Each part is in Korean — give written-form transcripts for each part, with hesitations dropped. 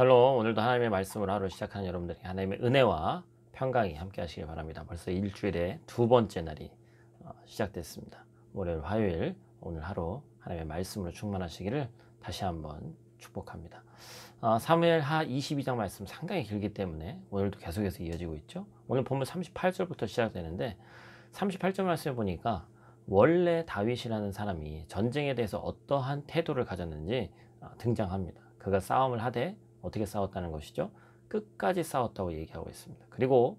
샬롬. 오늘도 하나님의 말씀으로 하루 시작하는 여러분들에게 하나님의 은혜와 평강이 함께 하시길 바랍니다. 벌써 일주일의 두 번째 날이 시작됐습니다. 월요일, 화요일 오늘 하루 하나님의 말씀으로 충만하시기를 다시 한번 축복합니다. 사무엘하 22장 말씀 상당히 길기 때문에 오늘도 계속해서 이어지고 있죠. 오늘 본문 38절부터 시작되는데 38절 말씀에 보니까 원래 다윗이라는 사람이 전쟁에 대해서 어떠한 태도를 가졌는지 등장합니다. 그가 싸움을 하되 어떻게 싸웠다는 것이죠? 끝까지 싸웠다고 얘기하고 있습니다. 그리고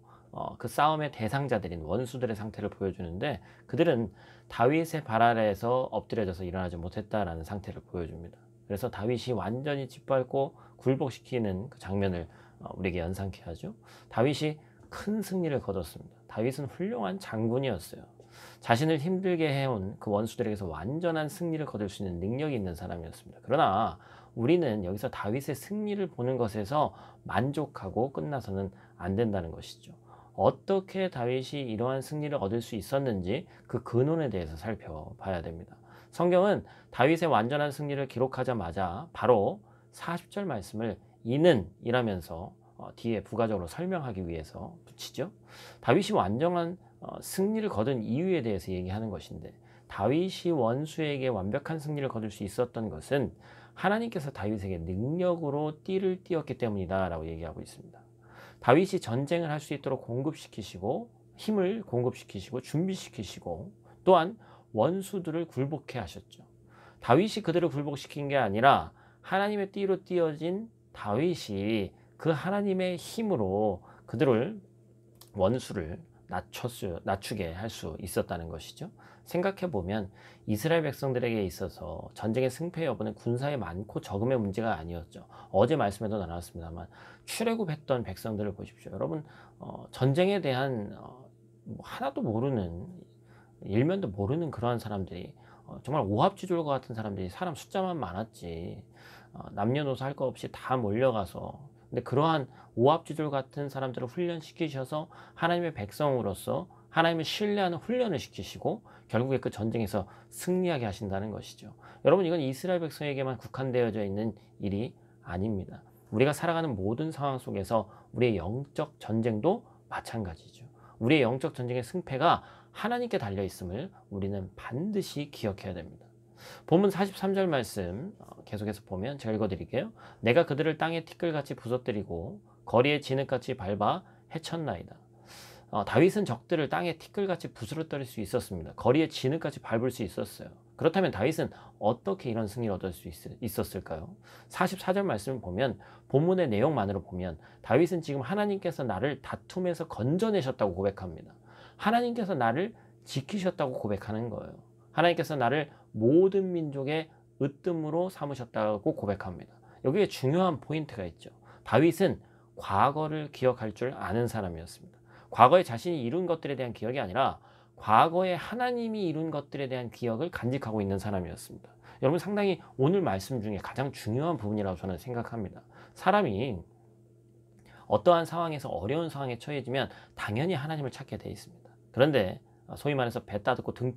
그 싸움의 대상자들인 원수들의 상태를 보여주는데 그들은 다윗의 발 아래에서 엎드려져서 일어나지 못했다라는 상태를 보여줍니다. 그래서 다윗이 완전히 짓밟고 굴복시키는 그 장면을 우리에게 연상케 하죠. 다윗이 큰 승리를 거뒀습니다. 다윗은 훌륭한 장군이었어요. 자신을 힘들게 해온 그 원수들에게서 완전한 승리를 거둘 수 있는 능력이 있는 사람이었습니다. 그러나 우리는 여기서 다윗의 승리를 보는 것에서 만족하고 끝나서는 안 된다는 것이죠. 어떻게 다윗이 이러한 승리를 얻을 수 있었는지 그 근원에 대해서 살펴봐야 됩니다. 성경은 다윗의 완전한 승리를 기록하자마자 바로 40절 말씀을 이는 이라면서 뒤에 부가적으로 설명하기 위해서 붙이죠. 다윗이 완전한 승리를 거둔 이유에 대해서 얘기하는 것인데 다윗이 원수에게 완벽한 승리를 거둘 수 있었던 것은 하나님께서 다윗에게 능력으로 띠를 띄었기 때문이다 라고 얘기하고 있습니다. 다윗이 전쟁을 할 수 있도록 공급시키시고 힘을 공급시키시고 준비시키시고 또한 원수들을 굴복해 하셨죠. 다윗이 그들을 굴복시킨 게 아니라 하나님의 띠로 띄어진 다윗이 그 하나님의 힘으로 그들을 원수를 낮추게 할 수 있었다는 것이죠. 생각해보면 이스라엘 백성들에게 있어서 전쟁의 승패 여부는 군사의 많고 적음의 문제가 아니었죠. 어제 말씀에도 나눴습니다만 출애굽했던 백성들을 보십시오. 여러분 전쟁에 대한 하나도 모르는 일면도 모르는 그러한 사람들이 정말 오합지졸과 같은 사람들이 사람 숫자만 많았지 남녀노소 할 것 없이 다 몰려가서 근데 그러한 오합지졸 같은 사람들을 훈련시키셔서 하나님의 백성으로서 하나님을 신뢰하는 훈련을 시키시고 결국에 그 전쟁에서 승리하게 하신다는 것이죠. 여러분 이건 이스라엘 백성에게만 국한되어져 있는 일이 아닙니다. 우리가 살아가는 모든 상황 속에서 우리의 영적 전쟁도 마찬가지죠. 우리의 영적 전쟁의 승패가 하나님께 달려있음을 우리는 반드시 기억해야 됩니다. 본문 43절 말씀 계속해서 보면 제가 읽어드릴게요. 내가 그들을 땅에 티끌같이 부서뜨리고 거리에 진흙같이 밟아 해쳤나이다. 다윗은 적들을 땅에 티끌같이 부스러뜨릴 수 있었습니다. 거리에 진흙같이 밟을 수 있었어요. 그렇다면 다윗은 어떻게 이런 승리를 얻을 수 있었을까요? 44절 말씀을 보면 본문의 내용만으로 보면 다윗은 지금 하나님께서 나를 다툼에서 건져내셨다고 고백합니다. 하나님께서 나를 지키셨다고 고백하는 거예요. 하나님께서 나를 모든 민족의 으뜸으로 삼으셨다고 고백합니다. 여기에 중요한 포인트가 있죠. 다윗은 과거를 기억할 줄 아는 사람이었습니다. 과거에 자신이 이룬 것들에 대한 기억이 아니라 과거에 하나님이 이룬 것들에 대한 기억을 간직하고 있는 사람이었습니다. 여러분 상당히 오늘 말씀 중에 가장 중요한 부분이라고 저는 생각합니다. 사람이 어떠한 상황에서 어려운 상황에 처해지면 당연히 하나님을 찾게 돼 있습니다. 그런데 소위 말해서 배 따듬고 등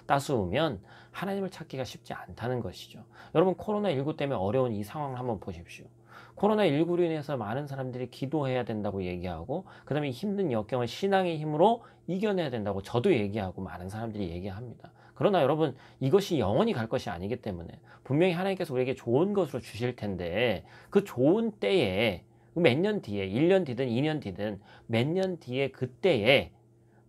따스우면 하나님을 찾기가 쉽지 않다는 것이죠. 여러분 코로나19 때문에 어려운 이 상황을 한번 보십시오. 코로나19로 인해서 많은 사람들이 기도해야 된다고 얘기하고 그 다음에 힘든 역경을 신앙의 힘으로 이겨내야 된다고 저도 얘기하고 많은 사람들이 얘기합니다. 그러나 여러분 이것이 영원히 갈 것이 아니기 때문에 분명히 하나님께서 우리에게 좋은 것으로 주실 텐데 그 좋은 때에 몇 년 뒤에 1년 뒤든 2년 뒤든 몇 년 뒤에 그때에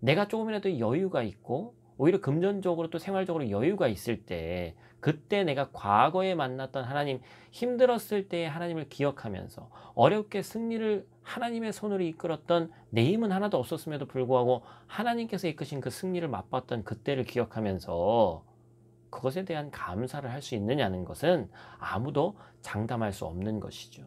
내가 조금이라도 여유가 있고 오히려 금전적으로 또 생활적으로 여유가 있을 때 그때 내가 과거에 만났던 하나님 힘들었을 때의 하나님을 기억하면서 어렵게 승리를 하나님의 손으로 이끌었던 내 힘은 하나도 없었음에도 불구하고 하나님께서 이끄신 그 승리를 맛봤던 그때를 기억하면서 그것에 대한 감사를 할 수 있느냐는 것은 아무도 장담할 수 없는 것이죠.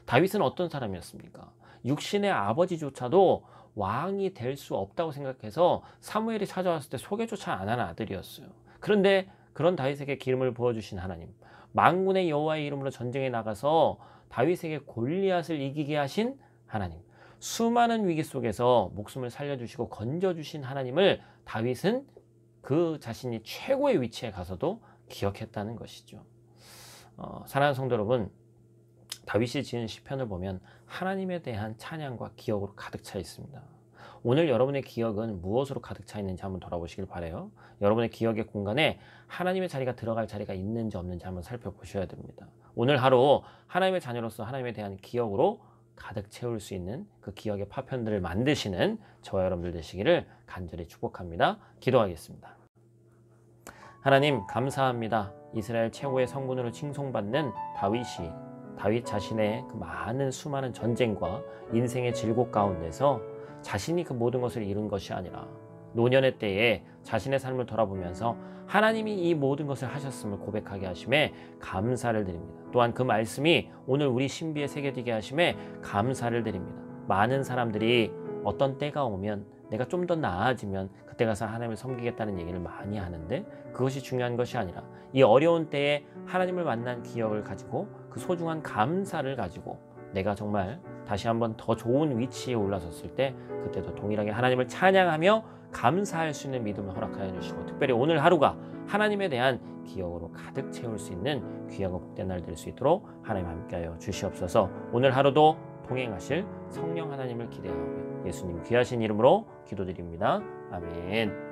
다윗은 어떤 사람이었습니까? 육신의 아버지조차도 왕이 될 수 없다고 생각해서 사무엘이 찾아왔을 때 소개조차 안 하는 아들이었어요. 그런데 그런 다윗에게 기름을 부어주신 하나님, 만군의 여호와의 이름으로 전쟁에 나가서 다윗에게 골리앗을 이기게 하신 하나님, 수많은 위기 속에서 목숨을 살려주시고 건져주신 하나님을 다윗은 그 자신이 최고의 위치에 가서도 기억했다는 것이죠. 사랑하는 성도 여러분, 다윗이 지은 시편을 보면 하나님에 대한 찬양과 기억으로 가득 차 있습니다. 오늘 여러분의 기억은 무엇으로 가득 차 있는지 한번 돌아보시길 바라요. 여러분의 기억의 공간에 하나님의 자리가 들어갈 자리가 있는지 없는지 한번 살펴보셔야 됩니다. 오늘 하루 하나님의 자녀로서 하나님에 대한 기억으로 가득 채울 수 있는 그 기억의 파편들을 만드시는 저와 여러분들 되시기를 간절히 축복합니다. 기도하겠습니다. 하나님 감사합니다. 이스라엘 최고의 성군으로 칭송받는 다윗 자신의 그 많은 수많은 전쟁과 인생의 질곡 가운데서 자신이 그 모든 것을 이룬 것이 아니라 노년의 때에 자신의 삶을 돌아보면서 하나님이 이 모든 것을 하셨음을 고백하게 하심에 감사를 드립니다. 또한 그 말씀이 오늘 우리 신비에 새겨지게 하심에 감사를 드립니다. 많은 사람들이 어떤 때가 오면 내가 좀 더 나아지면 그때 가서 하나님을 섬기겠다는 얘기를 많이 하는데 그것이 중요한 것이 아니라 이 어려운 때에 하나님을 만난 기억을 가지고 그 소중한 감사를 가지고 내가 정말 다시 한번 더 좋은 위치에 올라섰을 때 그때도 동일하게 하나님을 찬양하며 감사할 수 있는 믿음을 허락하여 주시고 특별히 오늘 하루가 하나님에 대한 기억으로 가득 채울 수 있는 귀하고 복된 날 될 수 있도록 하나님 함께하여 주시옵소서. 오늘 하루도 동행하실 성령 하나님을 기대하며 예수님 귀하신 이름으로 기도드립니다. 아멘.